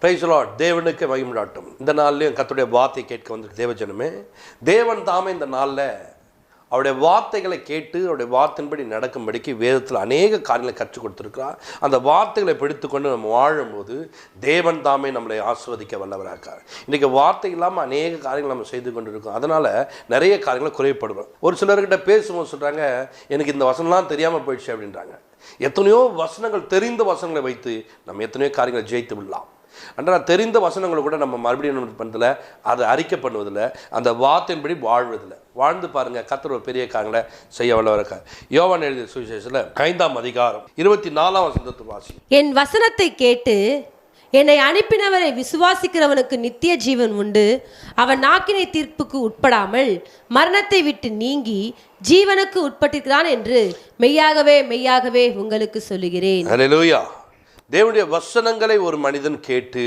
Praise the Lord. தேவனுக்கு மகிமையாட்டும். இந்த நாள்லையும் கர்த்தருடைய வார்த்தை கேட்க வந்து தேவஜனமே, தேவன் தாமே இந்த நாளில் அவருடைய வார்த்தைகளை கேட்டு அவருடைய வார்த்தையின்படி நடக்கும்படிக்கு வேதத்தில் அநேக காரியங்களை கற்றுக் கொடுத்துருக்கிறார். அந்த வார்த்தைகளை பிடித்துக்கொண்டு நம்ம வாழும்போது தேவன் தாமே நம்மளை ஆசீர்வதிக்க வல்லவராக்கார். இன்றைக்கி வார்த்தை இல்லாமல் அநேக காரியங்கள் நம்ம செய்து கொண்டு இருக்கோம். அதனால் நிறைய காரியங்களை குறைப்படுவோம். ஒரு சிலர்கிட்ட பேசும்போது சொல்கிறாங்க, எனக்கு இந்த வசனம்லாம் தெரியாமல் போயிடுச்சு அப்படின்றாங்க. எத்தனையோ வசனங்கள், தெரிந்த வசனங்களை வைத்து நம்ம எத்தனையோ காரியங்களை ஜெயித்து விடலாம். ஆனால் தெரிந்த வசனங்களை கூட நம்ம மறுபடியும் பண்ணுறதில்ல, அதை அறிக்கை பண்ணுவதில்லை, அந்த வார்த்தையின்படி வாழ்வதில்லை. வாழ்ந்து பாருங்கள், கர்த்தர் ஒரு பெரிய காரியங்களை செய்ய வல்லவராக்கார். யோவான் எழுதிய சுவிசேஷத்தில் 5ஆம் அதிகாரம் 24ஆம் வசனத்தை வாசி. என் வசனத்தை கேட்டு என்னை அனுப்பினவரை விசுவாசிக்கிறவனுக்கு நித்திய ஜீவன் உண்டு. அவன் நாக்கினை தீர்ப்புக்கு உட்படாமல் மரணத்தை விட்டு நீங்கி ஜீவனுக்கு உட்பட்டிருக்கிறான் என்று மெய்யாகவே மெய்யாகவே உங்களுக்கு சொல்லுகிறேன். அல்லேலூயா. தேவனுடைய வசனங்களை ஒரு மனிதன் கேட்டு,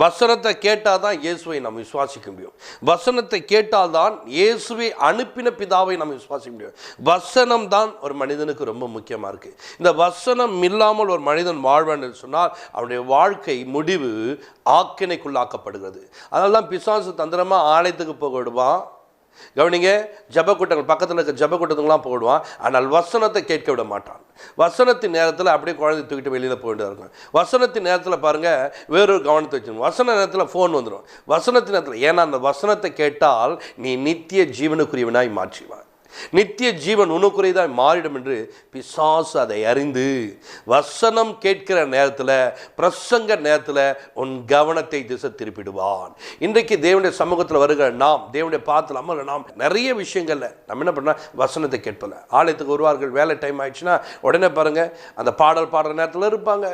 வசனத்தை கேட்டால் தான் இயேசுவை நம்ம விசுவாசிக்க முடியும். வசனத்தை கேட்டால் தான் இயேசுவை அனுப்பின பிதாவை நம்ம விசுவாசிக்க முடியும். வசனம் தான் ஒரு மனிதனுக்கு ரொம்ப முக்கியமாக இருக்குது. இந்த வசனம் இல்லாமல் ஒரு மனிதன் வாழ்வான் என்று சொன்னால் அவனுடைய வாழ்க்கை முடிவு ஆக்கினைக்குள்ளாக்கப்படுகிறது. அதனால தான் பிசாசு தந்திரமாக ஆலயத்துக்கு போக விடுவான். கவனிங்க, ஜபக்கூட்டங்கள் பக்கத்தில் இருக்க ஜபக்கூட்டத்துக்கெல்லாம் போடுவான். ஆனால் வசனத்தை கேட்க விட மாட்டான். வசனத்தின் நேரத்தில் அப்படியே குழந்தை தூக்கிட்டு வெளியில் போயிட்டு இருக்கும். வசனத்தின் நேரத்தில் பாருங்கள், வேறொரு கவனத்தை வச்சுக்கணும். வசன நேரத்தில் ஃபோன் வந்துடும். வசனத்தின் நேரத்தில், ஏன்னா அந்த வசனத்தை கேட்டால் நீ நித்திய ஜீவனுக்குரியவனாய் மாற்றிவான். நித்திய ஜீவன் உனக்குரியதாய் மாறிடும் என்று பிசாசு அதை அறிந்து வசனம் கேட்கிற நேரத்தில், பிரசங்க நேரத்தில் உன் கவனத்தை திசை திருப்பிடுவான். இன்றைக்கு தேவனுடைய சமூகத்தில் வருகிற நாம், தேவனுடைய பாத்தில் அம்மல நாம் நிறைய விஷயங்கள்ல நம்ம என்ன பண்ணால் வசனத்தை கேட்பல. ஆலயத்துக்கு வருவார்கள், வேலை டைம் ஆயிடுச்சுன்னா உடனே பாருங்கள், அந்த பாடல் பாடுற நேரத்தில் இருப்பாங்க,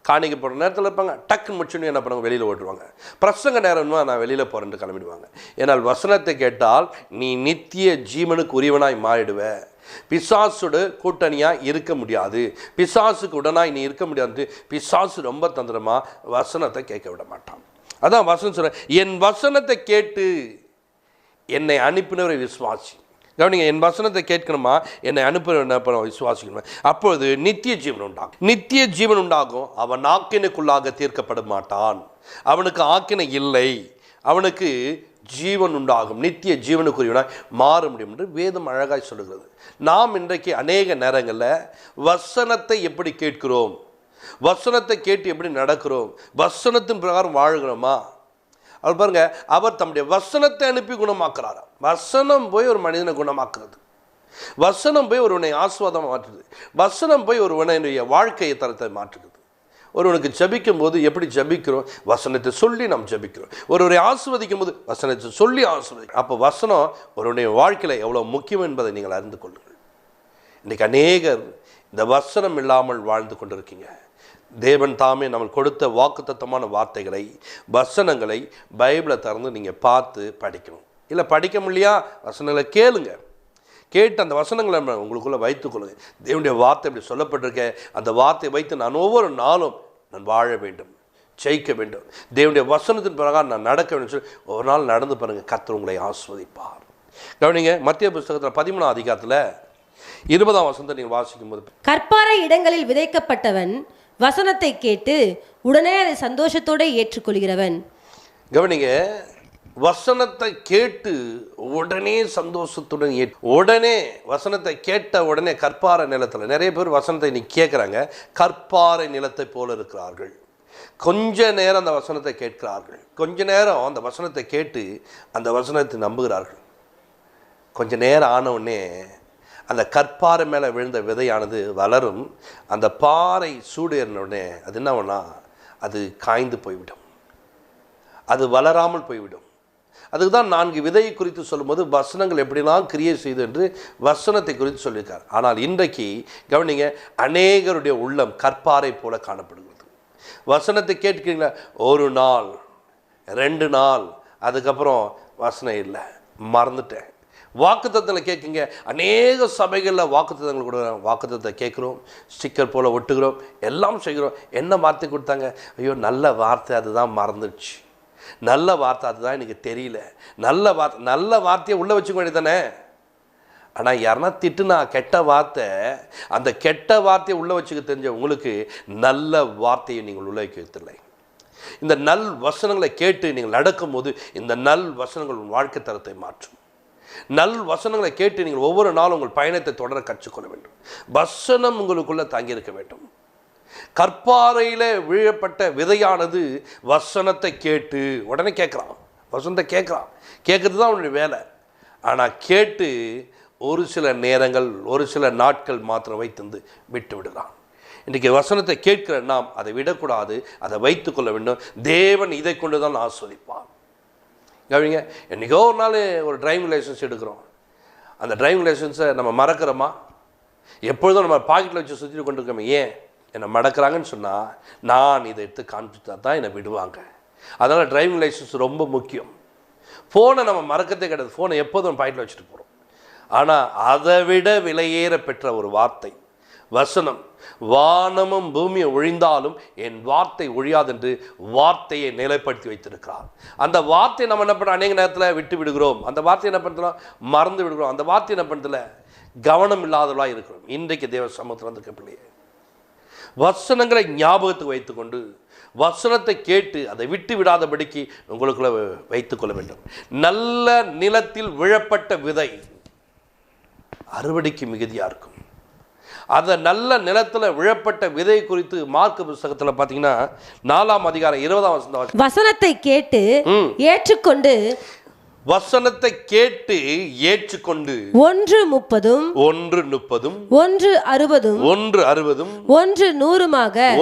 காணிக்கை போடுற நேரத்தில் இருப்பாங்க, டக்குன்னு முடிச்சுன்னு என்ன பண்ணுவாங்க, வெளியில் ஓட்டுருவாங்க. பிரசங்க நேரம்னா நான் வெளியில் போகிறேன்ட்டு கிளம்பிடுவாங்க. ஏன்னால் வசனத்தை கேட்டால் நீ நித்திய ஜீவனுக்கு உரியவனாய் மாறிடுவ. பிசாசுடு கூட்டணியாக இருக்க முடியாது, பிசாசுக்கு உடனாய் நீ இருக்க முடியாது. பிசாசு ரொம்ப தந்திரமாக வசனத்தை கேட்க விட மாட்டான். அதான் வசனம் சொல்கிறேன், என் வசனத்தை கேட்டு என்னை அனுப்பினவரை விசுவாசி. கவனிங்க, என் வசனத்தை கேட்கணுமா, என்னை அனுப்ப விசுவாசிக்கணுமா, அப்பொழுது நித்திய ஜீவன் உண்டாகும். நித்திய ஜீவன் உண்டாகும். அவன் ஆக்கினைக்குள்ளாக தீர்க்கப்பட மாட்டான். அவனுக்கு ஆக்கினை இல்லை, அவனுக்கு ஜீவன் உண்டாகும். நித்திய ஜீவனுக்குரியவனாய் மாற முடியும் என்று வேதம் அழகாய் சொல்லுகிறது. நாம் இன்றைக்கு அநேக நேரங்களில் வசனத்தை எப்படி கேட்கிறோம், வசனத்தை கேட்டு எப்படி நடக்கிறோம், வசனத்தின் பிரகாரம் வாழுகிறோமா? அவர் பாருங்க, அவர் தம்முடைய வசனத்தை அனுப்பி குணமாக்குறார். வசனம் போய் ஒரு மனிதனை குணமாக்குறது, வசனம் போய் ஒருவனை ஆசீர்வாதமாக மாற்றுது, வசனம் போய் ஒருவனுடைய வாழ்க்கையை தரத்தை மாற்றுகிறது. ஒருவனுக்கு ஜபிக்கும் போது எப்படி ஜபிக்கிறோம், வசனத்தை சொல்லி நாம் ஜபிக்கிறோம். ஒருவரை ஆசீர்வதிக்கும் போது வசனத்தை சொல்லி ஆசீர்வதிக்கிறோம். அப்போ வசனம் ஒருவனுடைய வாழ்க்கையில் எவ்வளோ முக்கியம் என்பதை நீங்கள் அறிந்து கொள்ளுங்கள். இன்றைக்கு அநேகர் இந்த வசனம் இல்லாமல் வாழ்ந்து கொண்டிருக்கீங்க. தேவன் தாமே நம்ம கொடுத்த வாக்குத்தத்தமான வார்த்தைகளை, வசனங்களை பைபிளை திறந்து நீங்கள் பார்த்து படிக்கணும். இல்லை படிக்க முடியா, வசனங்களை கேளுங்க. கேட்டு அந்த வசனங்களை உங்களுக்குள்ளே வைத்துக்கொள்ளுங்க. தேவனுடைய வார்த்தை இப்படி சொல்லப்பட்டிருக்க, அந்த வார்த்தையை வைத்து நான் ஒவ்வொரு நாளும் நான் வாழ வேண்டும், ஜெயிக்க வேண்டும், தேவனுடைய வசனத்தின் பிரகாரம் நான் நடக்க வேண்டும் சொல்லி ஒரு நாள் நடந்து பாருங்கள், கர்த்தர் உங்களை ஆசீர்வதிப்பார். கவனிங்க, மத்திய புஸ்தகத்தில் 13ஆம் அதிகாரத்தில் 20ஆம் வசனத்தை நீங்கள் வாசிக்கும் போது, கற்பாறை இடங்களில் விதைக்கப்பட்டவன் வசனத்தை கேட்டு உடனே அதை சந்தோஷத்தோடு ஏற்றுக்கொள்கிறவன். கவனிங்க, வசனத்தை கேட்டு உடனே சந்தோஷத்துடன் உடனே வசனத்தை கேட்ட உடனே கற்பாறை நிலத்தில் நிறைய பேர் வசனத்தை இன்னைக்கு கேட்குறாங்க. கற்பாறை நிலத்தை போல இருக்கிறார்கள். கொஞ்ச நேரம் அந்த வசனத்தை கேட்கிறார்கள், கொஞ்ச நேரம் அந்த வசனத்தை கேட்டு அந்த வசனத்தை நம்புகிறார்கள். கொஞ்ச நேரம் ஆனவுடனே அந்த கற்பாறை மேலே விழுந்த விதையானது வளரும். அந்த பாறை சூடேறினவுடனே அது என்ன பண்ணா, அது காய்ந்து போய்விடும், அது வளராமல் போய்விடும். அதுக்கு தான் 4 விதையை குறித்து சொல்லும்போது வசனங்கள் எப்படிலாம் கிரியை செய்து என்று வசனத்தை குறித்து சொல்லியிருக்கார். ஆனால் இன்றைக்கு கவனிங்க, அநேகருடைய உள்ளம் கற்பாறை போல காணப்படுகிறது. வசனத்தை கேட்கிறீங்களா, ஒரு நாள் 2 நாள், அதுக்கப்புறம் வசனம் இல்லை, மறந்துட்டேன். வாக்குத்தத்தத்தில் கேட்குங்க, அநேக சபைகளில் வாக்குத்தத்தங்கள் கொடுக்குறோம், வாக்குத்தத்தை கேட்குறோம், ஸ்டிக்கர் போல் ஒட்டுகிறோம், எல்லாம் செய்கிறோம். என்ன வார்த்தை கொடுத்தாங்க, ஐயோ நல்ல வார்த்தை அதுதான் மறந்துடுச்சு, நல்ல வார்த்தை அதுதான் எனக்கு தெரியல, நல்ல வார்த்தையை உள்ளே வச்சுக்க வேண்டியதானே. ஆனால் யாருன்னா திட்டுனா கெட்ட வார்த்தை, அந்த கெட்ட வார்த்தையை உள்ளே வச்சுக்க தெரிஞ்ச உங்களுக்கு நல்ல வார்த்தையை நீங்கள் உள்ளே வைக்கவில்லை. இந்த நல் வசனங்களை கேட்டு நீங்கள் நடக்கும்போது இந்த நல் வசனங்கள் உங்கள் வாழ்க்கை தரத்தை மாற்றும். நல் வசனங்களை கேட்டு நீங்கள் ஒவ்வொரு நாளும் உங்கள் பயணத்தை தொடர கற்றுக்கொள்ள வேண்டும். வசனம் உங்களுக்குள்ளே தங்கியிருக்க வேண்டும். கற்பாறையில் விழப்பட்ட விதையானது வசனத்தை கேட்டு உடனே கேட்குறான், வசனத்தை கேட்குறான், கேட்குறது தான் அவனுடைய வேலை. ஆனால் கேட்டு ஒரு சில நேரங்கள் ஒரு சில நாட்கள் மாத்திரம் வைத்து விட்டு விடுறான். இன்றைக்கி வசனத்தை கேட்கிற நாம் அதை விடக்கூடாது, அதை வைத்துக்கொள்ள வேண்டும். தேவன் இதை கொண்டு தான் ஆஸ்வதிப்பார். கவனிங்க, என்றைக்கோ ஒரு நாள் ஒரு டிரைவிங் லைசன்ஸ் எடுக்கிறோம். அந்த டிரைவிங் லைசன்ஸை நம்ம மறக்கிறோமா? எப்பொழுதும் நம்ம பாக்கெட்டில் வச்சு சுற்றிட்டு கொண்டு இருக்கோமே. ஏன் என்னை மடக்கிறாங்கன்னு சொன்னால் நான் இதை எடுத்து காண்பிச்சா தான் என்னை விடுவாங்க. அதனால் டிரைவிங் லைசன்ஸ் ரொம்ப முக்கியம். ஃபோனை நம்ம மறக்கத்தே கிடையாது. ஃபோனை எப்போதும் நம்ம பாக்கெட்டில் வச்சுட்டு போகிறோம். ஆனால் அதை விட விலையேற பெற்ற ஒரு வார்த்தை வசனம். வானமும் பூமியை ஒழிந்தாலும் என் வார்த்தை ஒழியாதென்று வார்த்தையை நிலைப்படுத்தி வைத்திருக்கிறார். அந்த வார்த்தையை நம்ம என்ன பண்ணுறோம்? அநேக நேரத்தில் விட்டு விடுகிறோம். அந்த வார்த்தையை என்ன பண்ணுறோம்? மறந்து விடுகிறோம். அந்த வார்த்தையை என்ன பண்ணுறதுல கவனம் இல்லாதவளாக இருக்கிறோம். இன்றைக்கு தேவ சமூகத்தில் வந்திருக்க பிள்ளையே, வசனங்களை ஞாபகத்துக்கு வைத்துக்கொண்டு வசனத்தை கேட்டு அதை விட்டு விடாதபடிக்கு உங்களுக்குள்ள வைத்துக்கொள்ள வேண்டும். நல்ல நிலத்தில் விழப்பட்ட விதை அறுவடைக்கு மிகுதியாக இருக்கும். அந்த நல்ல நிலத்தில் விழப்பட்ட விதை குறித்து மார்க் புத்தகத்தில் பார்த்தீங்கன்னா 4ஆம் அதிகாரம் 20ஆம் வசனம், வசனத்தை கேட்டு ஏற்றுக்கொண்டு வசனத்தை கேட்டு ஏற்றுக்கொண்டு 1:30 1:30 1:60 1:60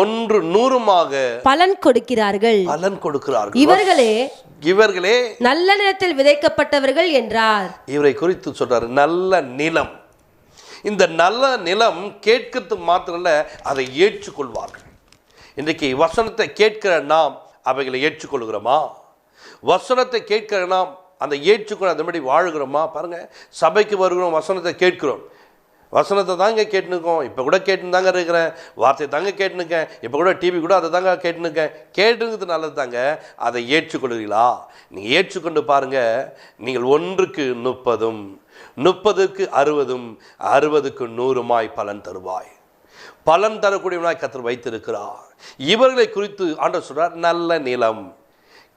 1:100 பலன் கொடுக்கிறார்கள். இவர்களே நல்ல நிலத்தில் விதைக்கப்பட்டவர்கள் என்றார். இவரை குறித்து சொல்றாரு, நல்ல நிலம். இந்த நல்ல நிலம் கேட்கிறது மாத்திரம் இல்ல, அதை ஏற்றுக்கொள்வார்கள். இன்றைக்கு வசனத்தை கேட்கிற நாம் அவைகளை ஏற்றுக்கொள்கிறோமா? வசனத்தை கேட்கிற நாம் அந்த ஏற்றுக்கொள்ள அதன்படி வாழுகிறோமா? பாருங்க, சபைக்கு வருகிறோம், வசனத்தை கேட்கிறோம். வசனத்தை தாங்க கேட்டுனுக்கோம். இப்போ கூட கேட்டுன்னு தாங்க இருக்கிறேன். வார்த்தையை தாங்க கேட்டுனுக்கேன். இப்போ கூட டிவி கூட அதை தாங்க கேட்டுனுக்கேன். கேட்டுங்கிறது நல்லது தாங்க. அதை ஏற்றுக்கொள்கிறீங்களா? நீங்கள் ஏற்றுக்கொண்டு பாருங்கள். நீங்கள் 1க்கு 30 30க்கு 60 60க்கு 100 பலன் தருவாய். பலன் தரக்கூடியவனாய் கர்த்தர் வைத்திருக்கிறார். இவர்களை குறித்து ஆண்டவர் சொல்றார், நல்ல நிலம்.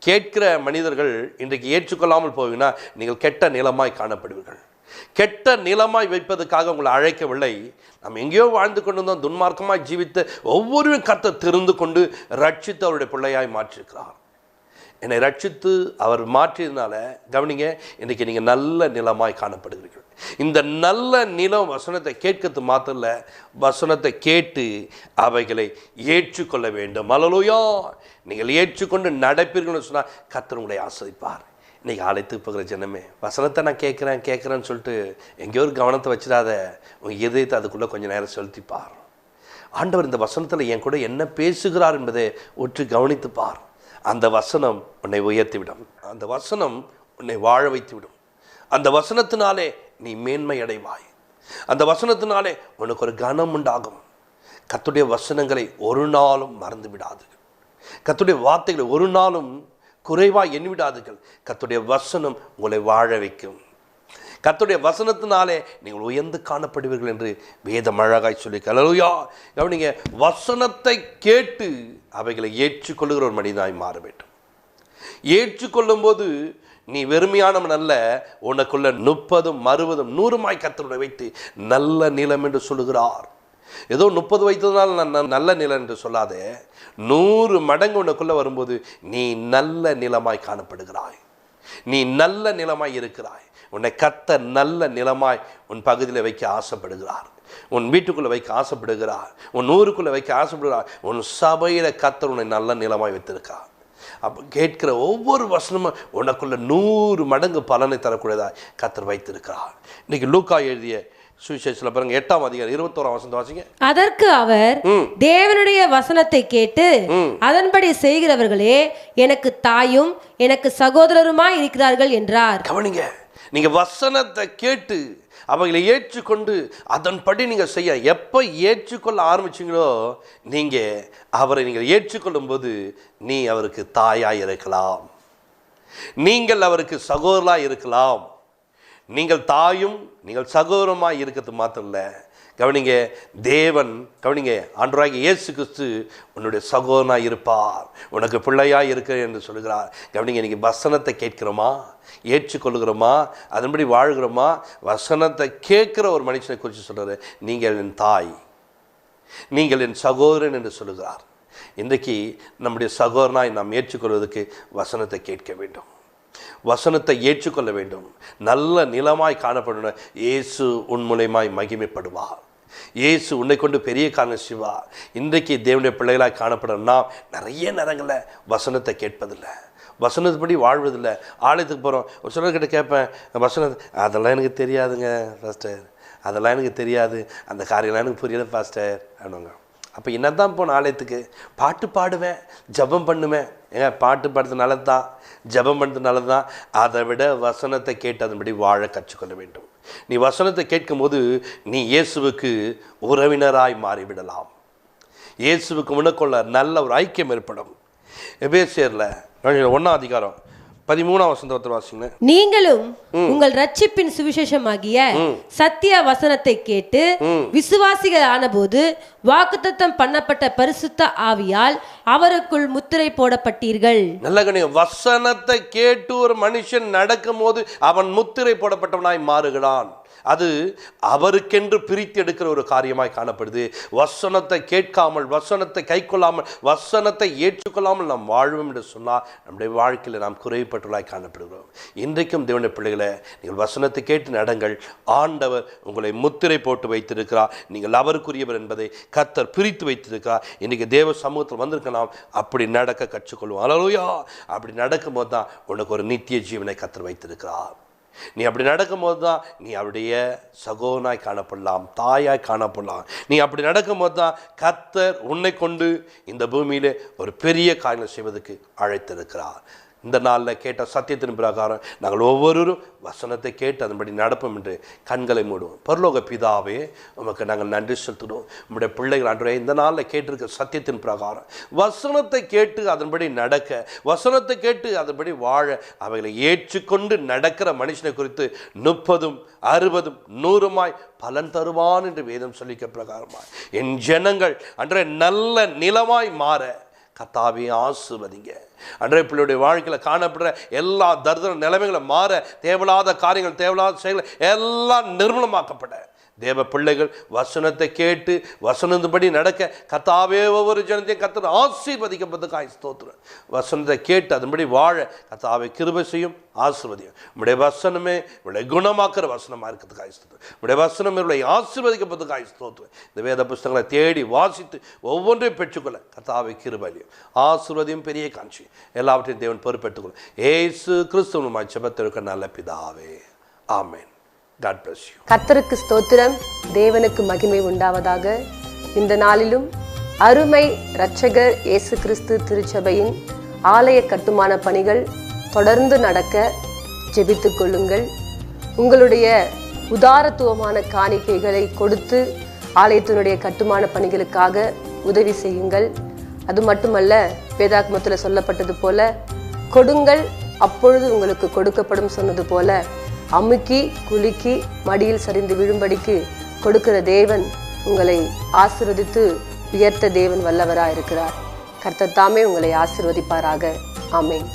கேட்கிற மனிதர்கள் இன்றைக்கு ஏற்றுக்கொள்ளாமல் போவீங்கன்னா நீங்கள் கெட்ட நிலமாய் காணப்படுவீர்கள். கெட்ட நிலமாய் வைப்பதற்காக உங்களை அழைக்கவில்லை. நம்ம எங்கேயோ வாழ்ந்து கொண்டு வந்தோம். துன்மார்க்கமாய் ஜீவித்த ஒவ்வொருவரும் கர்த்தர் தெரிந்து கொண்டு ரட்சித்து அவருடைய பிள்ளையாய் மாற்றிருக்கிறார். என்னை ரட்சித்து அவர் மாற்றியதுனால கவனிங்க, இன்றைக்கி நீங்கள் நல்ல நிலமாய் காணப்படுகிறீர்கள். இந்த நல்ல நிலம் வசனத்தை கேட்கிறது மாத்திரம் இல்லை, வசனத்தை கேட்டு அவைகளை ஏற்றுக்கொள்ள வேண்டும். அல்லேலூயா. நீங்கள் ஏற்றுக்கொண்டு நடப்பீர்கள்னு சொன்னால் கர்த்தர் உங்களை ஆசீர்வதிப்பார். இன்றைக்கி அழைத்து போகிற ஜனமே, வசனத்தை நான் கேட்குறேன்னு சொல்லிட்டு எங்கேயோ ஒரு கவனத்தை வச்சிடாத. உங்கள் இதயத்தை அதுக்குள்ளே கொஞ்சம் நேரம் செலுத்திப்பார். ஆண்டவர் இந்த வசனத்தில் என் கூட என்ன பேசுகிறார் என்பதை ஒற்று கவனித்துப்பார். அந்த வசனம் உன்னை உயர்த்திவிடும். அந்த வசனம் உன்னை வாழ வைத்துவிடும். அந்த வசனத்தினாலே நீ மேன்மை அடைவாய். அந்த வசனத்தினாலே உனக்கு ஒரு கனம் உண்டாகும். கர்த்தருடைய வசனங்களை ஒரு நாளும் மறந்து விடாதீர்கள். கர்த்தருடைய வார்த்தைகளை ஒரு நாளும் குறைவாக எண்ணிவிடாதீர்கள். கர்த்தருடைய வசனம் உங்களை வாழ வைக்கும். கர்த்தருடைய வசனத்தினாலே நீங்கள் உயர்ந்து காணப்படுவீர்கள் என்று வேதம் அழகாய் சொல்லி. அல்லேலூயா. கவனிங்க, வசனத்தை கேட்டு அவைகளை ஏற்றுக்கொள்ளுகிற ஒரு மனிதனாய் மாற வேண்டும். ஏற்றுக்கொள்ளும் போது நீ வெறுமையானவன் அல்ல, உனக்குள்ள 30 60 100 கர்த்தருடைய வைத்து நல்ல நிலம் என்று சொல்லுகிறார். ஏதோ 30 வைத்ததுனால நான் நல்ல நிலம் என்று சொல்லாதே. 100 மடங்கு உனக்குள்ள வரும்போது நீ நல்ல நிலமாய் காணப்படுகிறாய். நீ நல்ல நிலமாய் இருக்கிறாய். உன்னை கர்த்தர் நல்ல நிலமாய் உன் பகுதியில் வைக்க ஆசைப்படுகிறார். உன் வீட்டுக்குள்ளே வைக்க ஆசைப்படுகிறார். உன் ஊருக்குள்ளே வைக்க ஆசைப்படுகிறார். உன் சபையில் கர்த்தர் உன்னை நல்ல நிலமாய் வைத்திருக்கிறார். அப்போ கேட்கிற ஒவ்வொரு வசனமும் உனக்குள்ள 100 மடங்கு பலனை தரக்கூடியதாய் கர்த்தர் வைத்திருக்கிறார். இன்னைக்கு லூக்கா எழுதிய சுவிசேஷத்தில் பாருங்க 8ஆம் அதிகாரம் 21ஆம் வசனம் வாசிங்க. அதற்கு அவர், தேவனுடைய வசனத்தை கேட்டு அதன்படி செய்கிறவர்களே எனக்கு தாயும் எனக்கு சகோதரருமாய் இருக்கிறார்கள் என்றார். கவனிங்க, நீங்க வசனத்தை கேட்டு அவைகளை ஏற்றுக்கொண்டு அதன்படி நீங்கள் செய்ய எப்போ ஏற்றுக்கொள்ள ஆரம்பிச்சிங்களோ அவரை நீங்கள் ஏற்றுக்கொள்ளும் போது நீ அவருக்கு தாயாய் இருக்கலாம். நீங்கள் அவருக்கு சகோதரராய் இருக்கலாம். நீங்கள் தாயும் நீங்கள் சகோதரமாய் இருக்கிறது மாத்திரம் இல்லை, கவனிங்க, தேவன் கவனிங்க, ஆண்டவராகிய இயேசு கிறிஸ்து உன்னுடைய சகோதரனாக இருப்பார், உனக்கு பிள்ளையாக இருக்கிற என்று சொல்கிறார். கவனிங்க, இன்னைக்கு வசனத்தை கேட்கிறோமா, ஏற்றுக்கொள்கிறோமா, அதன்படி வாழ்கிறோமா? வசனத்தை கேட்குற ஒரு மனுஷனை குறித்து சொல்கிறார், நீங்கள் என் தாய், நீங்கள் என் சகோதரன் என்று சொல்லுகிறார். இன்றைக்கு நம்முடைய சகோதரனாய் நாம் ஏற்றுக்கொள்வதற்கு வசனத்தை கேட்க வேண்டும், வசனத்தை ஏற்றுக்கொள்ள வேண்டும். நல்ல நிலமாய் காணப்படணும். இயேசு உன் மூலமாய் மகிமைப்படுவார், இயேசு உன்னை கொண்டு பெரிய காரணம் செய்வார். இன்றைக்கு தேவனுடைய பிள்ளைகளாய் காணப்படணும்னா நிறைய நேரங்களில் வசனத்தை கேட்பதில்லை, வசனத்துப்படி வாழ்வதில்லை. ஆலயத்துக்கு போகிறோம், ஒரு சிலர்கிட்ட கேட்பேன், வசனம் அதெல்லாம் எனக்கு தெரியாதுங்க பாஸ்டர், அதெல்லாம் எனக்கு தெரியாது, அந்த காரியெல்லாம் எனக்கு புரியலை பாஸ்டர் அப்படிங்க. அப்போ என்ன தான் போன ஆலயத்துக்கு? பாட்டு பாடுவேன், ஜபம் பண்ணுவேன். ஏங்க, பாட்டு பாடுறது நல்லது தான், ஜபம் பண்ணுறது நல்லது தான். அதை விட வசனத்தை கேட்டு அதன்படி வாழ கற்றுக்கொள்ள வேண்டும். நீ வசனத்தை கேட்கும் போது நீ இயேசுவுக்கு உறவினராய் மாறிவிடலாம். இயேசுவுக்கு உனக்குள்ள நல்ல ஒரு ஐக்கியம் ஏற்படும். எபேசியர்ல 1ஆம் அதிகாரம் 13ஆம் வசனத்தை வாசிங்க. நீங்களும் உங்கள் ரட்சிப்பின் சுவிசேஷமாகிய சத்திய வசனத்தை கேட்டு விசுவாசிகள் ஆனபோது வாக்குத்தத்தம் பண்ணப்பட்ட பரிசுத்த ஆவியால் அவருக்குள் முத்திரை போடப்பட்டீர்கள். நல்ல கவனிங்க, வசனத்தை கேட்டு ஒரு மனுஷன் நடக்கும் போது அவன் முத்திரை போடப்பட்டவனாய் மாறுகிறான். அது அவருக்கென்று பிரித்து எடுக்கிற ஒரு காரியமாய் காணப்படுது. வசனத்தை கேட்காமல், வசனத்தை கை கொள்ளாமல், வசனத்தை ஏற்றுக்கொள்ளாமல் நாம் வாழ்வோம் என்று சொன்னால் நம்முடைய வாழ்க்கையில் நாம் குறைவுபட்டுள்ளாய் காணப்படுகிறோம். இன்றைக்கும் தேவனுடைய பிள்ளைகளை, நீங்கள் வசனத்தை கேட்டு நடங்கள். ஆண்டவர் உங்களை முத்திரை போட்டு வைத்திருக்கிறார். நீங்கள் அவருக்குரியவர் என்பதை கர்த்தர் பிரித்து வைத்திருக்கிறார். இன்றைக்கு தேவ சமூகத்தில் வந்திருக்க நாம் அப்படி நடக்க கற்றுக்கொள்வோம். அல்லேலூயா. அப்படி நடக்கும் போது தான் உனக்கு ஒரு நித்திய ஜீவனை கர்த்தர் வைத்திருக்கிறார். நீ அப்படி நடக்கும்போது தான் நீ அவருடைய சகோதரனாய் காணப்படலாம், தாயாய் காணப்படலாம். நீ அப்படி நடக்கும்போது தான் கர்த்தர் உன்னை கொண்டு இந்த பூமியிலே ஒரு பெரிய காரியம் செய்வதற்கு அழைத்திருக்கிறார். இந்த நாளில் கேட்ட சத்தியத்தின் பிரகாரம் நாங்கள் ஒவ்வொருவரும் வசனத்தை கேட்டு அதன்படி நடப்போம் என்று கண்களை மூடுவோம். பரலோக பிதாவே, உமக்கு நாங்கள் நன்றி செலுத்துகிறோம். உம்முடைய பிள்ளைகள் அன்றைய இந்த நாளில் கேட்டிருக்க சத்தியத்தின் பிரகாரம் வசனத்தை கேட்டு அதன்படி நடக்க, வசனத்தை கேட்டு அதன்படி வாழ, அவைகளை ஏற்றுக்கொண்டு நடக்கிற மனுஷனை குறித்து 30, 60, 100 பலன் தருவான் என்று வேதம் சொல்லிக்க பிரகாரமாய் என் ஜனங்கள் அன்றைய நல்ல நிலமாய் மாற கர்த்தாவே ஆசீர்வதிங்க. அன்றைய பிள்ளையுடைய வாழ்க்கையில் காணப்படுற எல்லா தரித்திர நிலைமைகளை மாற, தேவையில்லாத காரியங்கள், தேவையில்லாத செயல்கள் எல்லாம் நிர்மூலமாக்கப்பட தேவ பிள்ளைகள் வசனத்தை கேட்டு வசனத்தின்படி நடக்க கர்த்தாவே ஒவ்வொரு ஜனத்தையும் கர்த்தர் ஆசீர்வதிக்கப்பட்டதுக்காக ஸ்தோத்திரம். வசனத்தை கேட்டு அதன்படி வாழ கர்த்தாவே கிருபை செய்யும், ஆசீர்வதியும். உம்முடைய வசனமே உடைய குணமாக்குற வசனமாக இருக்கிறதுக்காக ஸ்தோத்திரம். உடைய வசனமே உடைய ஆசீர்வதிக்கப்பட்டதுக்காக ஸ்தோத்திரம். இந்த வேத புஸ்தகங்களை தேடி வாசித்து ஒவ்வொன்றையும் பெற்றுக்கொள்ள கர்த்தாவே கிருபையும் ஆசீர்வதியும் பெரிய காட்சி எல்லாவற்றையும் தேவன் பொறுப்பெடுத்துக்கொள்ள இயேசு கிறிஸ்துவின் ஜெபத்திற்கு நல்ல பிதாவே, ஆமென். God bless you. கர்த்தருக்கு ஸ்தோத்திரம், தேவனுக்கு மகிமை உண்டாவதாக. இந்த நாளிலும் அருமை இரட்சகர் இயேசு கிறிஸ்து திருச்சபையின் ஆலய கட்டுமான பணிகள் தொடர்ந்து நடக்க ஜெபித்துக் கொள்ளுங்கள். உங்களுடைய உதாரத்துவமான காணிக்கைகளை கொடுத்து ஆலயத்தினுடைய கட்டுமான பணிகளுக்காக உதவி செய்யுங்கள். அது மட்டுமல்ல, வேதாகமத்தில் சொல்லப்பட்டது போல கொடுங்கள் அப்பொழுது உங்களுக்கு கொடுக்கப்படும் சொன்னது போல அமுக்கி குலுக்கி மடியில் சரிந்து விழும்படிக்கு கொடுக்கிற தேவன் உங்களை ஆசீர்வதித்து உயர்த்த தேவன் வல்லவராய் இருக்கிறார். கர்த்தர் தாமே உங்களை ஆசீர்வதிப்பாராக. ஆமென்.